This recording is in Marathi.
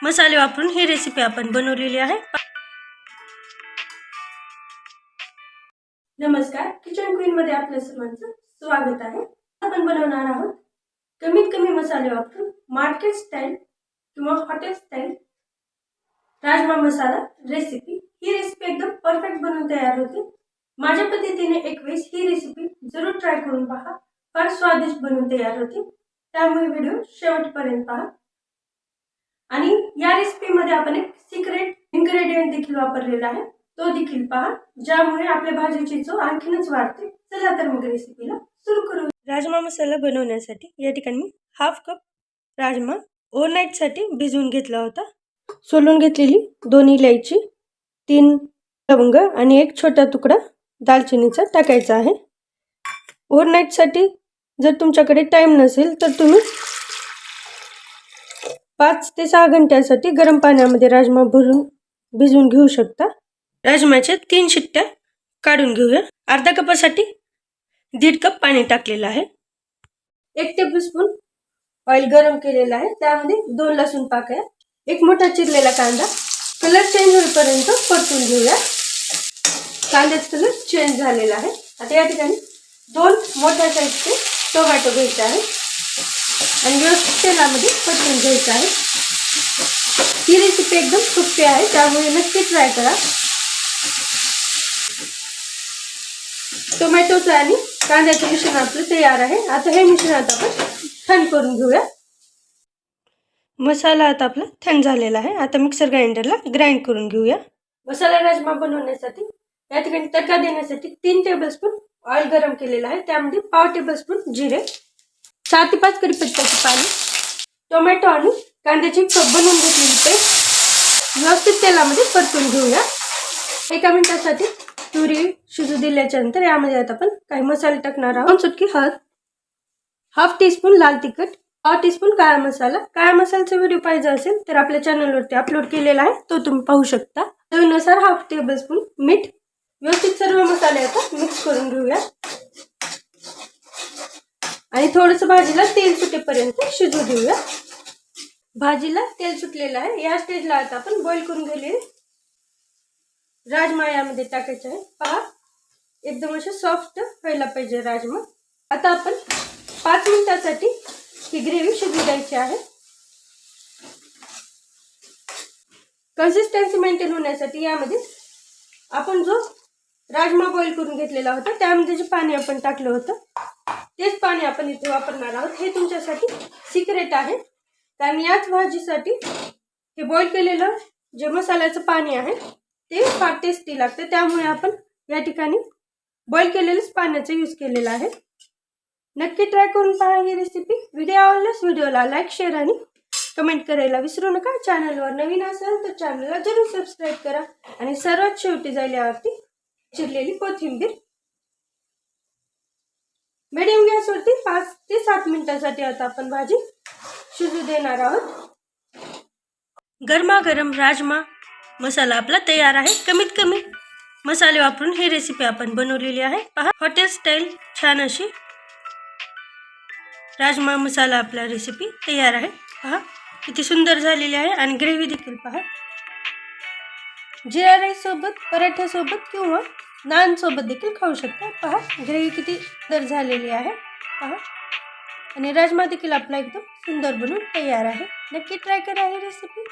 मसाले वापरून ही रेसिपी आपण बनवलेली आहे। नमस्कार, किचन क्वीन मध्ये आपल्या सर्वांचं स्वागत आहे। आपण बनवणार आहोत कमीत कमी मसाले वापरून मार्केट स्टाईल किंवा hotel style rajma masala recipe. ही रेसिपी एकदम परफेक्ट बनवून तयार होते। माझ्या पद्धतीने एक वेळेस ही रेसिपी जरूर ट्राय करून पहा, फार स्वादिष्ट बनवून तयार होते। त्यामुळे व्हिडिओ शेवटपर्यंत पहा। आणि या रेसिपी मध्ये आपण एक सिक्रेट इन्ग्रेडियंट देखील वापरलेला आहे, तो देखील पहा, ज्यामुळे आपल्या भाजीची चव आणखीनच वाढते। चला तर मग रेसिपीला सुरू करू। राजमा मसाला बनवण्यासाठी या ठिकाणी मी हाफ कप राजमा ओव्हरनाईट साठी भिजवून घेतला होता। सोलून घेतलेली 2 इलायची, 3 लवंग आणि एक छोटा तुकडा दालचिनीचा टाकायचा आहे। ओव्हरनाईट साठी जर तुमच्याकडे टाइम नसेल तर तुम्ही 5 ते 6 घंट्यासाठी गरम पाण्यामध्ये राजमा भरून भिजवून घेऊ शकता। राजमाच्या 3 शिट्ट्या काढून घेऊया। अर्धा कपासाठी 1.5 कप पाणी टाकलेलं आहे। 1 टेबलस्पून ऑइल गरम केलेला आहे, त्यामध्ये 2 लसूण पाकळ्या, एक मोठा चिरलेला कांदा कलर चेंज होईपर्यंत परतून घेऊया। कांद्याचा कलर चेंज झालेला आहे। आता या ठिकाणी 2 मोठ्या साईजचे टोमॅटो घ्यायचे आहे आणि व्यवस्थित तेलामध्ये परतून घ्यायचं आहे। ही रेसिपी एकदम सोपी आहे, त्यामुळे नक्की ट्राय करा। टोमॅटोचं आणि कांद्याचं मिश्रण आपलं तयार आहे। आता हे मिश्रण आपण थंड करून घेऊया। मसाला आता आपला थंड झालेला आहे। आता मिक्सर ग्राइंडरला ग्राइंड करून घेऊया। मसाला राजमा बनवण्यासाठी या ठिकाणी तडका देण्यासाठी 3 टेबलस्पून ऑइल गरम केलेला आहे, त्यामध्ये पाव टेबलस्पून जिरे, 4 ते 5 कढीपत्त्याचे पाणी, टोमॅटो आणि कांद्याची बनवून घेतलेली पेस्ट व्यवस्थित तेलामध्ये परतून घेऊया। 1 मिनिटासाठी तुरी शिजू दिल्याच्या नंतर यामध्ये आता आपण काही मसाले टाकणार आहोत। चुटकी हळद, हाफ टीस्पून लाल तिखट, पाव टीस्पून काळा मसाला। काळा मसाल्याचा व्हिडिओ पाहिजे असेल तर आपल्या चॅनलवरती अपलोड केलेला आहे, तो तुम्ही पाहू शकता। चवीनुसार हाफ टेबलस्पून मीठ। व्यवस्थित सर्व मसाले आता मिक्स करून घेऊया आणि थोडंसं भाजीला तेल सुटेपर्यंत शिजू देऊया। भाजीला तेल सुटलेलं आहे। या स्टेजला आता आपण बॉईल करून घेतलेले राजमा यामध्ये टाकायचे आहे। पहा, एकदम असे सॉफ्ट व्हायला पाहिजे राजमा। आता आपण 5 मिनिटांसाठी ही ग्रेव्ही शिजू द्यायची आहे। कन्सिस्टन्सी मेंटेन होण्यासाठी यामध्ये आपण जो राजमा बॉईल करून घेतलेला होता त्यामध्ये जे पाणी आपण टाकलं होतं तेच पाणी आपण इथे वापरणार आहोत। हे तुमच्यासाठी सिक्रेट आहे, कारण याच भाजीसाठी हे बॉईल केलेलं जे मसाल्याचं पाणी आहे ते फार टेस्टी लागते, त्यामुळे आपण या ठिकाणी बॉईल केलेलंच पाण्याचा यूज केलेला आहे। नक्की ट्राय करून पहा ही रेसिपी। व्हिडिओ आवडल्यास व्हिडिओला लाईक, शेअर आणि कमेंट करायला विसरू नका। चॅनलवर नवीन असेल तर चॅनलला जरूर सबस्क्राईब करा आणि सर्वात शेवटी जाईल यावरती चिरलेली कोथिंबीर। मीडियम गॅसवरती 5 ते 7 मिनिटांसाठी आता आपण भाजी शिजू देणार आहोत। गरमागरम राजमा मसाला आपला तयार आहे। कमीत कमी मसाले वापरून ही रेसिपी आपण बनवलेली आहे। पहा, हॉटेल स्टाईल छान अशी राजमा मसाला आपला रेसिपी तयार आहे। पहा किती सुंदर झालेली आहे आणि ग्रेव्ही देखील पहा। जिरा राईस सोबत, पराठ्या सोबत किंवा नान सोबत देखील खाऊ शकता। पहा ग्रेव्ही किती सुंदर झालेली आहे। पहा, आणि राजमा देखील आपला एकदम सुंदर बनून तयार आहे। नक्की ट्राय करा ही रेसिपी।